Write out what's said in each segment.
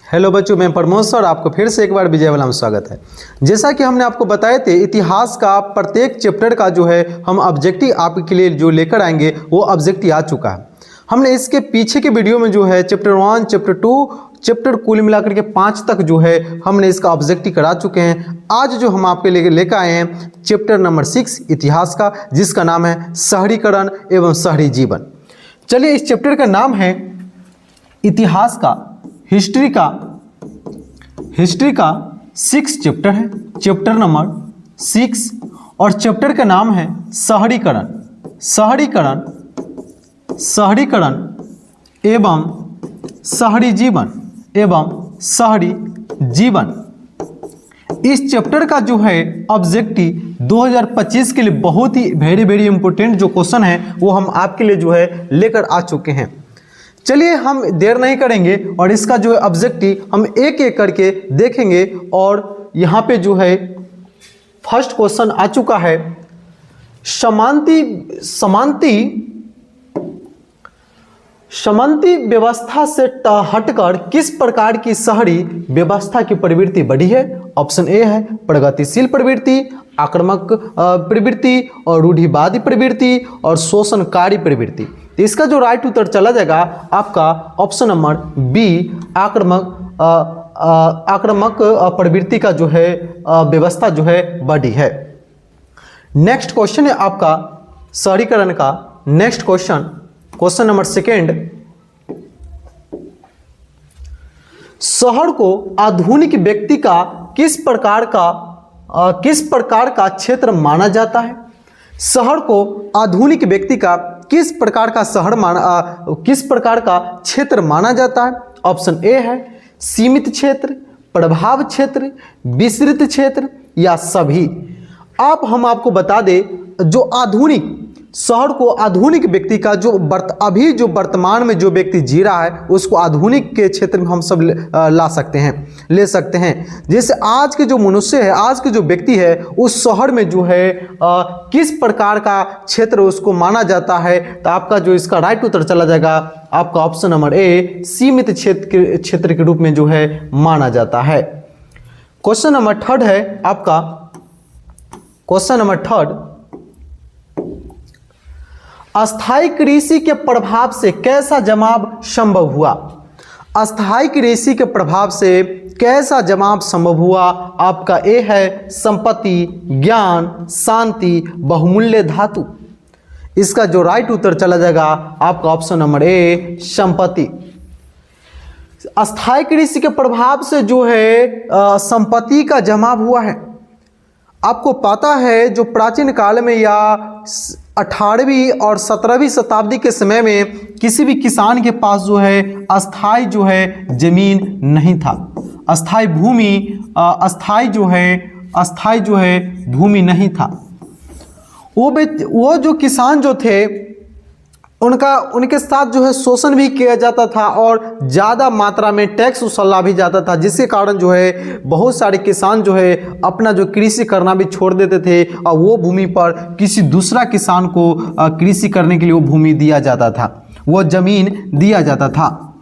Hello बच्चों, मैं Pramod sir, आपको फिर से एक बार विजय वाला में स्वागत है। जैसा कि हमने आपको बताए थे, इतिहास का प्रत्येक चैप्टर का जो है हम ऑब्जेक्टिव आपके लिए जो लेकर आएंगे वो ऑब्जेक्टिव आ चुका है। हमने इसके पीछे के वीडियो में जो है चैप्टर 1, चैप्टर 2, चैप्टर कुल मिलाकर के 5 तक जो है हमने इसका ऑब्जेक्टिव करा चुके हैं। आज जो हम आपके लिए लेकर आए हैं चैप्टर नंबर 6 इतिहास का, जिसका नाम है शहरीकरण एवं शहरी जीवन। चलिए, इस चैप्टर का नाम है इतिहास का, हिस्ट्री का 6 चैप्टर है, चैप्टर नंबर 6, और चैप्टर का नाम है शहरीकरण एवं शहरी जीवन। इस चैप्टर का जो है ऑब्जेक्टिव 2025 के लिए बहुत ही वेरी इंपॉर्टेंट जो क्वेश्चन है वो हम आपके लिए जो है लेकर आ चुके हैं। चलिए, हम देर नहीं करेंगे और इसका जो है ऑब्जेक्टिव हम एक एक करके देखेंगे। और यहाँ पे जो है फर्स्ट क्वेश्चन आ चुका है, समांती व्यवस्था से हटकर किस प्रकार की शहरी व्यवस्था की प्रवृत्ति बढ़ी है? ऑप्शन ए है प्रगतिशील प्रवृत्ति, आक्रामक प्रवृत्ति और रूढ़िवादी प्रवृत्ति और शोषणकारी प्रवृत्ति। तो इसका जो राइट उत्तर चला जाएगा आपका ऑप्शन नंबर बी, आक्रामक प्रवृत्ति का जो है व्यवस्था जो है बढ़ी है। नेक्स्ट क्वेश्चन है आपका शहरीकरण का नेक्स्ट क्वेश्चन नंबर 2, शहर को आधुनिक व्यक्ति का किस प्रकार का क्षेत्र माना जाता है? शहर को आधुनिक व्यक्ति का किस प्रकार का क्षेत्र माना जाता है? ऑप्शन ए है सीमित क्षेत्र, प्रभाव क्षेत्र, विस्तृत क्षेत्र या सभी। हम आपको बता दें, जो आधुनिक शहर को आधुनिक व्यक्ति का जो अभी जो वर्तमान में जो व्यक्ति जी रहा है उसको आधुनिक के क्षेत्र में हम सब ले सकते हैं। जैसे आज के जो मनुष्य है, आज के जो व्यक्ति है, उस शहर में जो है किस प्रकार का क्षेत्र उसको माना जाता है? तो आपका जो इसका राइट उत्तर चला जाएगा आपका ऑप्शन नंबर ए, सीमित क्षेत्र के रूप में जो है माना जाता है। क्वेश्चन नंबर 3 है आपका, क्वेश्चन नंबर 3, अस्थायी कृषि के प्रभाव से कैसा जमाव संभव हुआ? अस्थायी कृषि के प्रभाव से कैसा जमाव संभव हुआ? आपका ए है संपत्ति, ज्ञान, शांति, बहुमूल्य धातु। इसका जो राइट उत्तर चला जाएगा आपका ऑप्शन नंबर ए, संपत्ति। अस्थायी कृषि के प्रभाव से जो है संपत्ति का जमाव हुआ है। आपको पता है जो प्राचीन काल में या 18वीं और 17वीं शताब्दी के समय में किसी भी किसान के पास जो है अस्थायी जो है जमीन नहीं था, अस्थायी जो है भूमि नहीं था। वो जो किसान जो थे उनके साथ जो है शोषण भी किया जाता था और ज़्यादा मात्रा में टैक्स वसूला भी जाता था, जिसके कारण जो है बहुत सारे किसान जो है अपना जो कृषि करना भी छोड़ देते थे और वो भूमि पर किसी दूसरा किसान को कृषि करने के लिए वो भूमि दिया जाता था, वो जमीन दिया जाता था।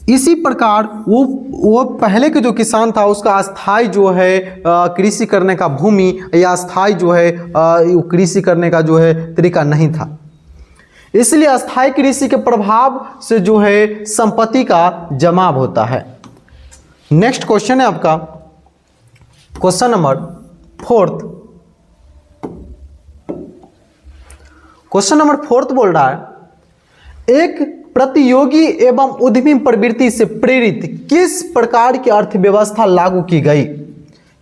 इसी प्रकार वो पहले के जो किसान था उसका अस्थायी जो है कृषि करने का भूमि या अस्थायी जो है कृषि करने का जो है तरीका नहीं था। इसलिए अस्थायी कृषि के प्रभाव से जो है संपत्ति का जमाव होता है। नेक्स्ट क्वेश्चन है आपका क्वेश्चन नंबर 4। क्वेश्चन नंबर 4 बोल रहा है, एक प्रतियोगी एवं उद्यमी प्रवृत्ति से प्रेरित किस प्रकार की अर्थव्यवस्था लागू की गई?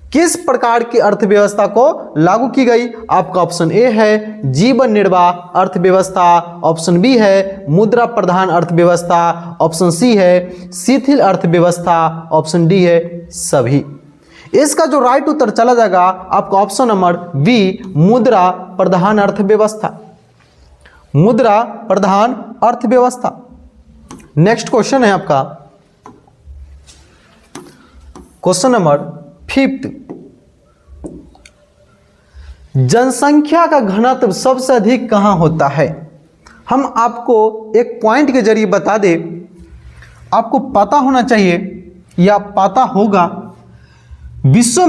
किस प्रकार की अर्थव्यवस्था को लागू की गई? आपका ऑप्शन ए है जीवन निर्वाह अर्थव्यवस्था, ऑप्शन बी है मुद्रा प्रधान अर्थव्यवस्था, ऑप्शन सी है शिथिल अर्थव्यवस्था, ऑप्शन डी है सभी। इसका जो राइट उत्तर चला जाएगा आपका ऑप्शन नंबर बी, मुद्रा प्रधान अर्थव्यवस्था, मुद्रा प्रधान अर्थव्यवस्था। नेक्स्ट क्वेश्चन है आपका क्वेश्चन नंबर 5, जनसंख्या का घनत्व सबसे अधिक कहां होता है? हम आपको एक पॉइंट के जरिए बता दें, आपको पता होना चाहिए या पता होगा विश्व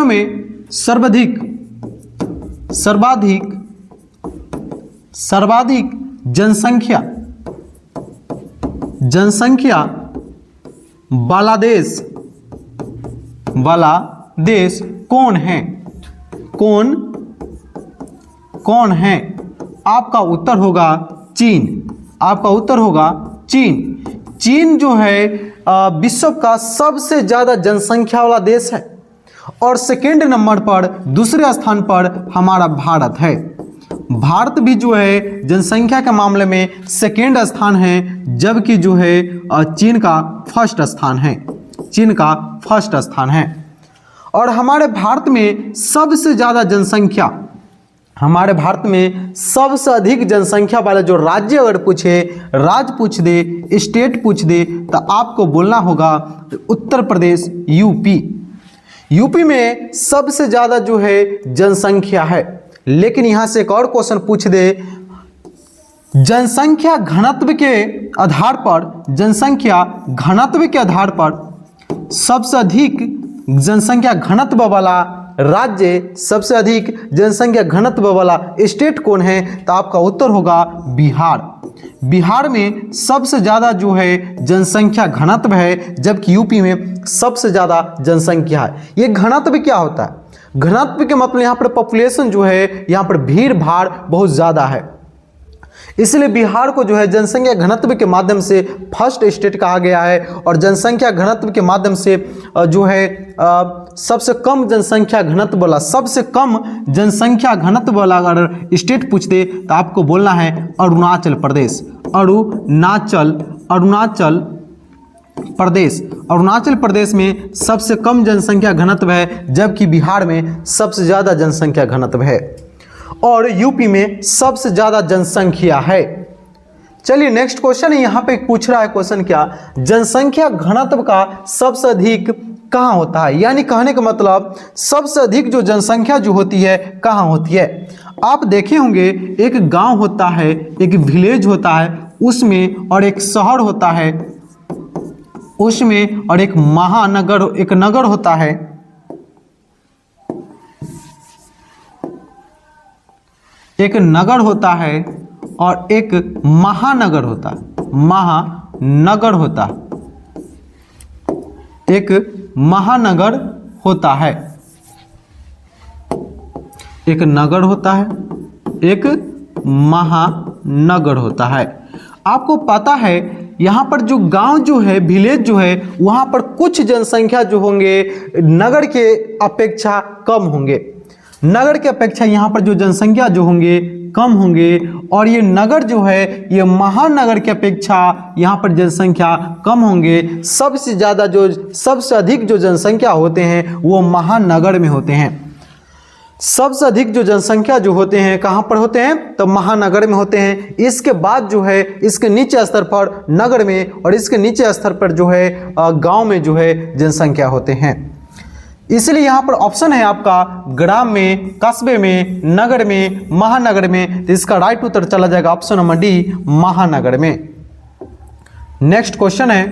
में सर्वाधिक जनसंख्या वाला देश कौन है? आपका उत्तर होगा चीन। चीन जो है विश्व का सबसे ज्यादा जनसंख्या वाला देश है और सेकेंड नंबर पर, दूसरे स्थान पर हमारा भारत है। भारत भी जो है जनसंख्या के मामले में सेकेंड स्थान है, जबकि जो है चीन का फर्स्ट स्थान है। और हमारे भारत में सबसे ज्यादा जनसंख्या, हमारे भारत में सबसे अधिक जनसंख्या वाला जो राज्य अगर राज्य पूछ दे, स्टेट पूछ दे, तो आपको बोलना होगा उत्तर प्रदेश, यूपी में सबसे ज्यादा जो है जनसंख्या है। लेकिन यहां से एक और क्वेश्चन पूछ दे, जनसंख्या घनत्व के आधार पर सबसे अधिक जनसंख्या घनत्व वाला राज्य, सबसे अधिक जनसंख्या घनत्व वाला स्टेट कौन है? तो आपका उत्तर होगा बिहार में सबसे ज्यादा जो है जनसंख्या घनत्व है, जबकि यूपी में सबसे ज्यादा जनसंख्या है। ये घनत्व क्या होता है? घनत्व के मतलब यहाँ पर पॉपुलेशन जो है, यहाँ पर भीड़ भाड़ बहुत ज्यादा है, इसलिए बिहार को जो है जनसंख्या घनत्व के माध्यम से फर्स्ट स्टेट कहा गया है। और जनसंख्या घनत्व के माध्यम से जो है सबसे कम जनसंख्या घनत्व वाला अगर स्टेट पूछते तो आपको बोलना है अरुणाचल प्रदेश में सबसे कम जनसंख्या घनत्व है, जबकि बिहार में सबसे ज्यादा जनसंख्या घनत्व है और यूपी में सबसे ज्यादा जनसंख्या है। चलिए नेक्स्ट क्वेश्चन है, यहाँ पे पूछ रहा है क्वेश्चन क्या, जनसंख्या घनत्व का सबसे अधिक कहाँ होता है? यानी कहने का मतलब सबसे अधिक जो जनसंख्या जो होती है कहाँ होती है? आप देखे होंगे एक गांव होता है, एक विलेज होता है उसमें, और एक शहर होता है उसमें, और एक नगर होता है, एक नगर होता है और एक महानगर होता है। एक महानगर होता है, एक नगर होता है, एक महानगर होता है। आपको पता है यहाँ पर जो गांव जो है, विलेज जो है, वहाँ पर कुछ जनसंख्या जो होंगे नगर के अपेक्षा कम होंगे, नगर के अपेक्षा यहाँ पर जो जनसंख्या जो होंगे कम होंगे, और ये नगर जो है ये महानगर की अपेक्षा यहाँ पर जनसंख्या कम होंगे। सबसे अधिक जो जनसंख्या होते हैं वो महानगर में होते हैं। सबसे अधिक जो जनसंख्या जो होते हैं कहाँ पर होते हैं? तो महानगर में होते हैं। इसके बाद जो है इसके नीचे स्तर पर नगर में, और इसके नीचे स्तर पर जो है गांव में जो है जनसंख्या होते हैं। इसलिए यहाँ पर ऑप्शन है आपका ग्राम में, कस्बे में, नगर में, महानगर में। तो इसका राइट उत्तर चला जाएगा ऑप्शन नंबर डी, महानगर में। नेक्स्ट क्वेश्चन है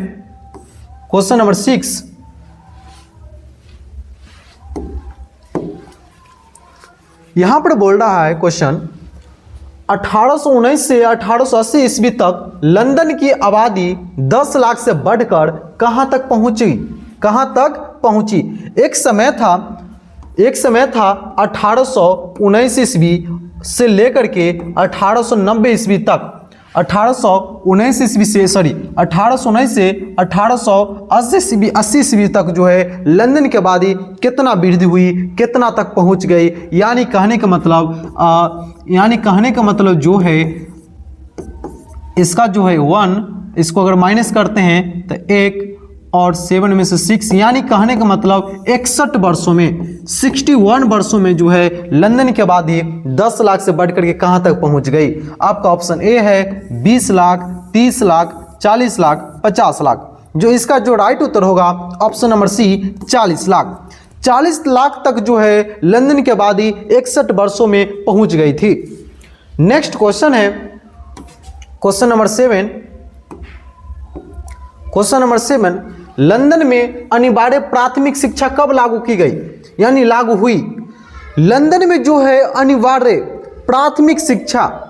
क्वेश्चन नंबर 6। यहां पर बोल रहा है क्वेश्चन, 1819 से 1880 ईस्वी तक लंदन की आबादी 10 लाख से बढ़कर कहां तक पहुंची? एक समय था 1819 ईस्वी से लेकर के 1890 ईस्वी तक, 1819 से 1880 ईस्वी तक जो है लंदन की आबादी कितना वृद्धि हुई, कितना तक पहुंच गई? यानी कहने का मतलब जो है इसका जो है 1, इसको अगर माइनस करते हैं तो 1 और 7 में से 6, यानी कहने का मतलब 61 वर्षों में, 61 वर्षों में जो है लंदन की आबादी 10 लाख से बढ़कर के कहां तक पहुंच गई? आपका ऑप्शन ए है 20 लाख, 30 लाख, 40 लाख, 50 लाख। जो इसका जो राइट उत्तर होगा option number C, 40 lakh. 40 lakh तक जो है लंदन की आबादी 61 वर्षों में पहुंच गई थी। नेक्स्ट क्वेश्चन है question number 7। Question number 7, London में अनिवार्य प्राथमिक शिक्षा कब लागू की गई, यानी लागू हुई। लंदन में जो है अनिवार्य प्राथमिक शिक्षा,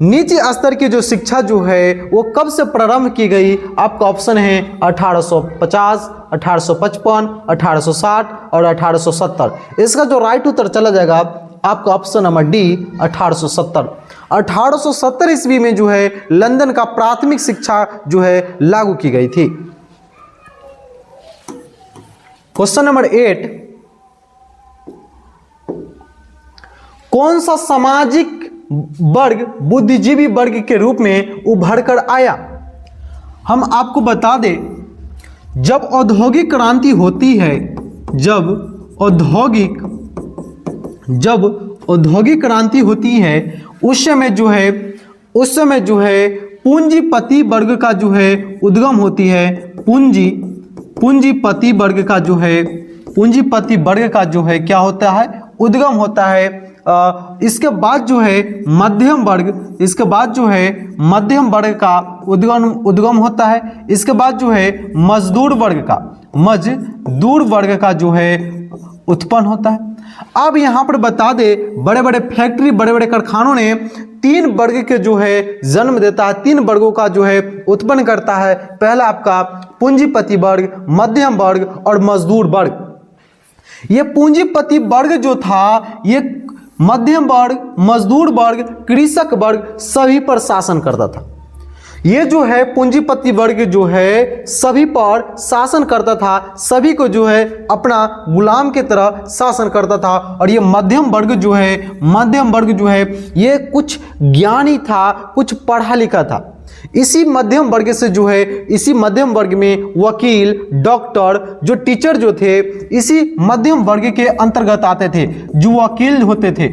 निजी स्तर की जो शिक्षा जो है वो कब से प्रारंभ की गई। आपका ऑप्शन है 1850, 1855, 1860 और 1870। इसका जो राइट उत्तर चला जाएगा आपका ऑप्शन नंबर डी 1870। 1870 ईस्वी में जो है लंदन का प्राथमिक शिक्षा जो है लागू की गई थी। क्वेश्चन नंबर 8, कौन सा सामाजिक वर्ग बुद्धिजीवी वर्ग के रूप में उभर कर आया। हम आपको बता दें, जब औद्योगिक क्रांति होती है, जब औद्योगिक क्रांति होती है उस समय जो है पूंजीपति वर्ग का जो है उद्गम होती है। पूंजीपति वर्ग का जो है क्या होता है, उद्गम होता है। इसके बाद जो है मध्यम वर्ग का उद्गम होता है। इसके बाद जो है मजदूर वर्ग का जो है उत्पन्न होता है। अब यहाँ पर बता दे, बड़े बड़े फैक्ट्री, बड़े बड़े कारखानों ने 3 वर्ग के जो है जन्म देता है, 3 वर्गों का जो है उत्पन्न करता है। पहला आपका पूंजीपति वर्ग, मध्यम वर्ग और मजदूर वर्ग। ये पूंजीपति वर्ग जो था, ये मध्यम वर्ग, मजदूर वर्ग, कृषक वर्ग सभी पर शासन करता था। ये जो है पूंजीपति वर्ग जो है सभी पर शासन करता था, सभी को जो है अपना गुलाम की तरह शासन करता था। और ये मध्यम वर्ग जो है ये कुछ ज्ञानी था, कुछ पढ़ा लिखा था। इसी मध्यम वर्ग में वकील, डॉक्टर, जो टीचर जो थे इसी मध्यम वर्ग के अंतर्गत आते थे। जो वकील होते थे,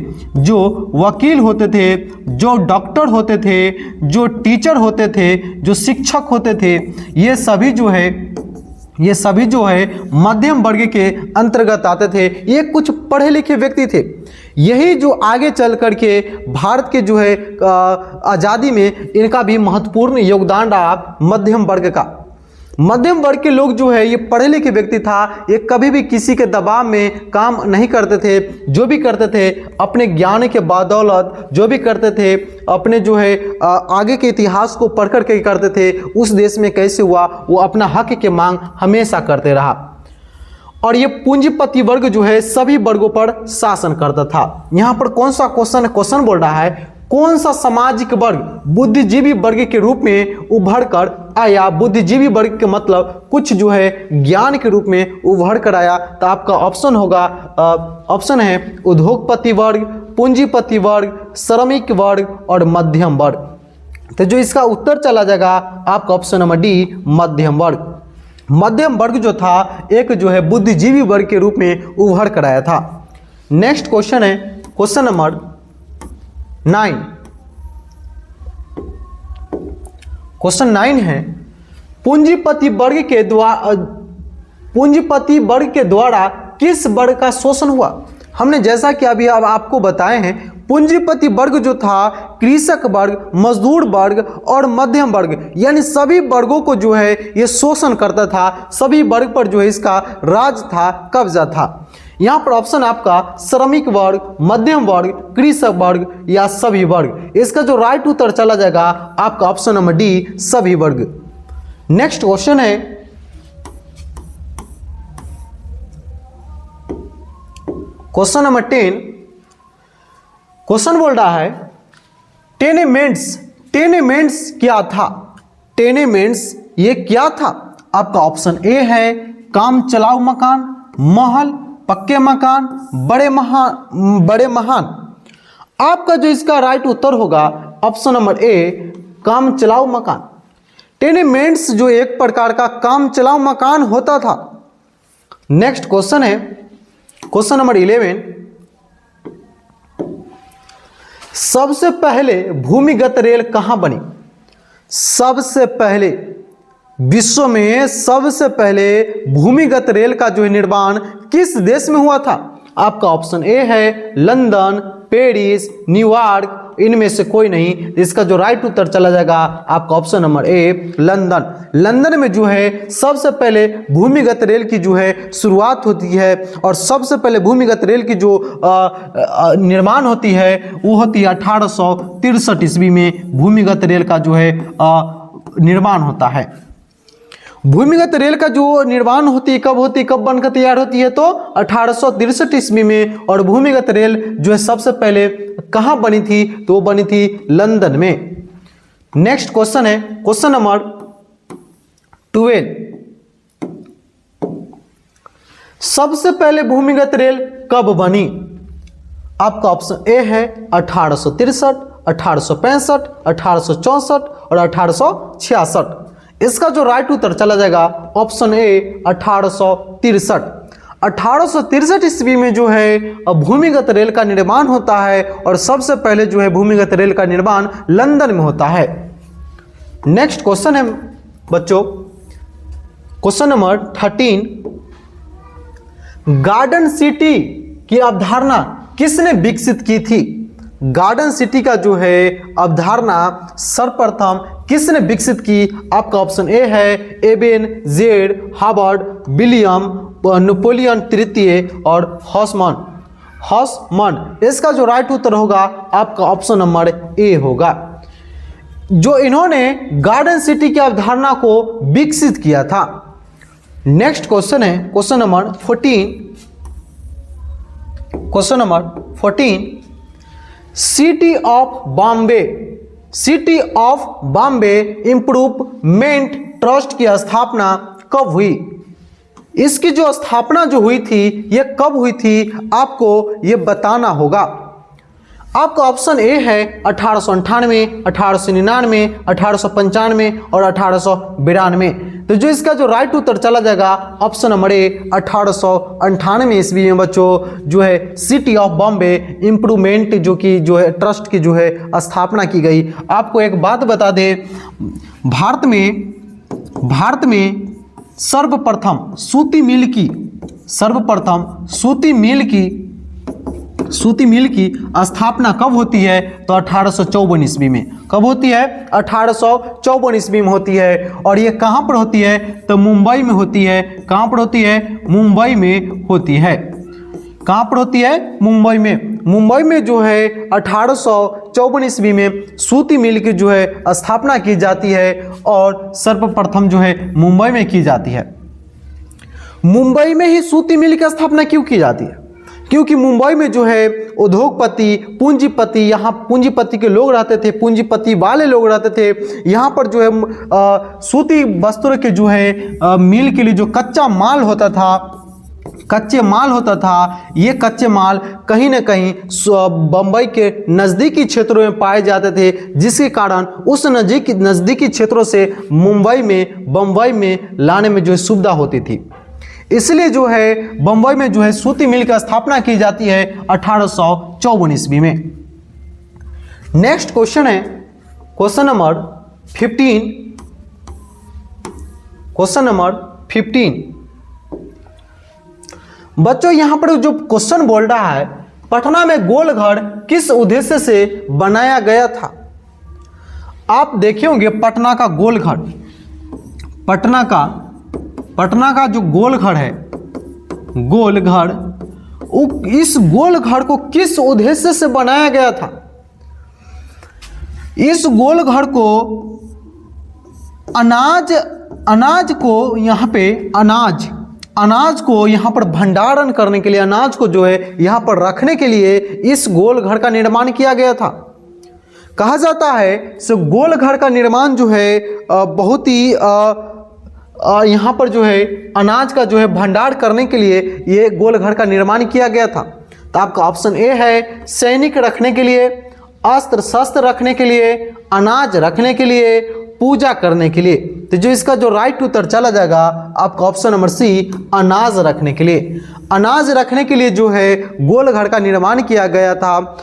जो डॉक्टर होते थे, जो टीचर होते थे, जो शिक्षक होते थे, ये सभी जो है मध्यम वर्ग के अंतर्गत आते थे। ये कुछ पढ़े लिखे व्यक्ति थे। यही जो आगे चल करके भारत के जो है आज़ादी में इनका भी महत्वपूर्ण योगदान रहा। मध्यम वर्ग के लोग जो है ये पढ़े लिखे व्यक्ति था। ये कभी भी किसी के दबाव में काम नहीं करते थे। जो भी करते थे अपने ज्ञान के बदौलत, जो भी करते थे अपने जो है आगे के इतिहास को पढ़ कर के करते थे। उस देश में कैसे हुआ, वो अपना हक की मांग हमेशा करते रहा। और ये पूंजीपति वर्ग जो है सभी वर्गों पर शासन करता था। यहाँ पर कौन सा क्वेश्चन बोल रहा है, कौन सा सामाजिक वर्ग बुद्धिजीवी वर्ग के रूप में उभर कर आया। बुद्धिजीवी वर्ग के मतलब कुछ जो है ज्ञान के रूप में उभर कर आया। तो आपका ऑप्शन होगा, ऑप्शन है उद्योगपति वर्ग, पूंजीपति वर्ग, श्रमिक वर्ग और मध्यम वर्ग। तो जो इसका उत्तर चला जाएगा आपका ऑप्शन नंबर डी, मध्यम वर्ग। मध्यम वर्ग जो था एक जो है बुद्धिजीवी वर्ग के रूप में उभर कर आया था। नेक्स्ट क्वेश्चन है क्वेश्चन नंबर 9। क्वेश्चन 9 है, पूंजीपति वर्ग के द्वारा किस वर्ग का शोषण हुआ। हमने जैसा कि अभी अब आपको बताए हैं, पूंजीपति वर्ग जो था कृषक वर्ग, मजदूर वर्ग और मध्यम वर्ग, यानी सभी वर्गों को जो है ये शोषण करता था। सभी वर्ग पर जो है इसका राज था, कब्जा था। यहाँ पर ऑप्शन आपका श्रमिक वर्ग, मध्यम वर्ग, कृषक वर्ग या सभी वर्ग। इसका जो राइट उत्तर चला जाएगा आपका ऑप्शन नंबर डी, सभी वर्ग। नेक्स्ट क्वेश्चन है क्वेश्चन नंबर 10। क्वेश्चन बोल रहा है टेनेमेंट्स क्या था। टेनेमेंट्स ये क्या था। आपका ऑप्शन ए है काम चलाऊ मकान, महल, पक्के मकान, बड़े महान। आपका जो इसका राइट उत्तर होगा ऑप्शन नंबर ए, काम चलाऊ मकान। टेनेमेंट्स जो एक प्रकार का काम चलाऊ मकान होता था। नेक्स्ट क्वेश्चन है क्वेश्चन नंबर 11। सबसे पहले भूमिगत रेल कहां बनी। सबसे पहले विश्व में सबसे पहले भूमिगत रेल का जो है निर्माण किस देश में हुआ था। आपका ऑप्शन ए है लंदन, पेरिस, न्यूयॉर्क इनमें से कोई नहीं। इसका जो राइट उत्तर चला जाएगा आपका option number A London. London में जो है सबसे पहले भूमिगत रेल की जो है शुरुआत होती है और सबसे पहले भूमिगत रेल की जो निर्माण होती है वो होती है 1863 ईस्वी में भूमिगत रेल का जो है निर्माण होता है। भूमिगत रेल का जो निर्माण होती है कब बनकर तैयार होती है तो 1863 ईस्वी में। और भूमिगत रेल जो है सबसे पहले कहाँ बनी थी तो वो बनी थी लंदन में। नेक्स्ट क्वेश्चन है क्वेश्चन नंबर 12। सबसे पहले भूमिगत रेल कब बनी? आपका ऑप्शन ए है 1863, 1865, 1864 और 1866। इसका जो राइट उत्तर चला जाएगा ऑप्शन ए 1863। 1863 ईस्वी में जो है भूमिगत रेल का निर्माण होता है और सबसे पहले जो है भूमिगत रेल का निर्माण लंदन में होता है। नेक्स्ट क्वेश्चन है बच्चों क्वेश्चन नंबर 13। गार्डन सिटी की अवधारणा किसने विकसित की थी? गार्डन सिटी का जो है अवधारणा सर्वप्रथम किसने विकसित की? आपका ऑप्शन ए है एबेन जेड हार्वर्ड विलियम नेपोलियन तृतीय और हॉसमन। इसका जो राइट उत्तर होगा आपका ऑप्शन नंबर ए होगा। जो इन्होंने गार्डन सिटी की अवधारणा को विकसित किया था। नेक्स्ट क्वेश्चन है question number 14। Question number 14। City of Bombay improvement trust की स्थापना कब हुई? इसकी जो स्थापना जो हुई थी ये कब हुई थी आपको ये बताना होगा। आपका ऑप्शन ए है 1898, 1899, 1895 और 1892। तो जो इसका जो राइट उत्तर चला जाएगा ऑप्शन नंबर ए 1898 ईस्वी में बच्चों जो है सिटी ऑफ बॉम्बे इंप्रूवमेंट जो है ट्रस्ट की जो है स्थापना की गई। आपको एक बात बता दें, भारत में सर्वप्रथम सूती मिल की स्थापना कब होती है तो 1854 ईस्वी में। कब होती है? 1854 ईस्वी में होती है। और ये कहाँ पर होती है तो मुंबई में होती है। कहाँ पर होती है? मुंबई में होती है। कहाँ पर होती है? मुंबई में। मुंबई में जो है 1854 ईस्वी में सूती मिल की जो है स्थापना की जाती है और सर्वप्रथम जो है मुंबई में की जाती है। मुंबई में ही सूती मिल की स्थापना क्यों की जाती है? क्योंकि मुंबई में जो है उद्योगपति पूंजीपति यहाँ पूंजीपति के लोग रहते थे, पूंजीपति वाले लोग रहते थे। यहाँ पर जो है सूती वस्त्रों के जो है मिल के लिए जो कच्चा माल होता था, ये कच्चे माल कहीं ना कहीं बम्बई के नज़दीकी क्षेत्रों में पाए जाते थे, जिसके कारण उस नज़दीकी क्षेत्रों से बम्बई में लाने में जो है सुविधा होती थी। इसलिए जो है बम्बई में जो है सूती मिल की स्थापना की जाती है 1854 ईस्वी में। नेक्स्ट क्वेश्चन है क्वेश्चन नंबर 15। क्वेश्चन नंबर 15 बच्चों यहाँ पर जो क्वेश्चन बोल रहा है पटना में गोलघर किस उद्देश्य से बनाया गया था? आप देखे होंगे पटना का गोलघर, पटना का जो गोलघर है गोलघर, इस गोलघर को किस उद्देश्य से बनाया गया था? इस गोलघर को अनाज को यहाँ पर भंडारण करने के लिए, अनाज को जो है यहाँ पर रखने के लिए इस गोलघर का निर्माण किया गया था। कहा जाता है सो गोलघर का निर्माण जो है बहुत ही यहाँ पर जो है अनाज का जो है भंडार करने के लिए ये गोलघर का निर्माण किया गया था। तो आपका ऑप्शन ए है सैनिक रखने के लिए, अस्त्र शस्त्र रखने के लिए, अनाज रखने के लिए, पूजा करने के लिए। तो जो इसका जो राइट उत्तर चला जाएगा आपका ऑप्शन नंबर सी अनाज रखने के लिए। अनाज रखने के लिए जो है गोलघर का निर्माण किया गया था।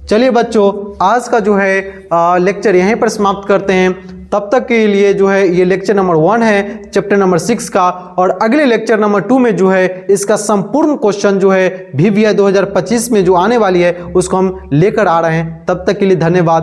चलिए बच्चों आज का जो है लेक्चर यहीं पर समाप्त करते हैं। तब तक के लिए जो है ये लेक्चर नंबर 1 है चैप्टर नंबर 6 का, और अगले लेक्चर नंबर 2 में जो है इसका संपूर्ण क्वेश्चन जो है VVI 2025 में जो आने वाली है उसको हम लेकर आ रहे हैं। तब तक के लिए धन्यवाद।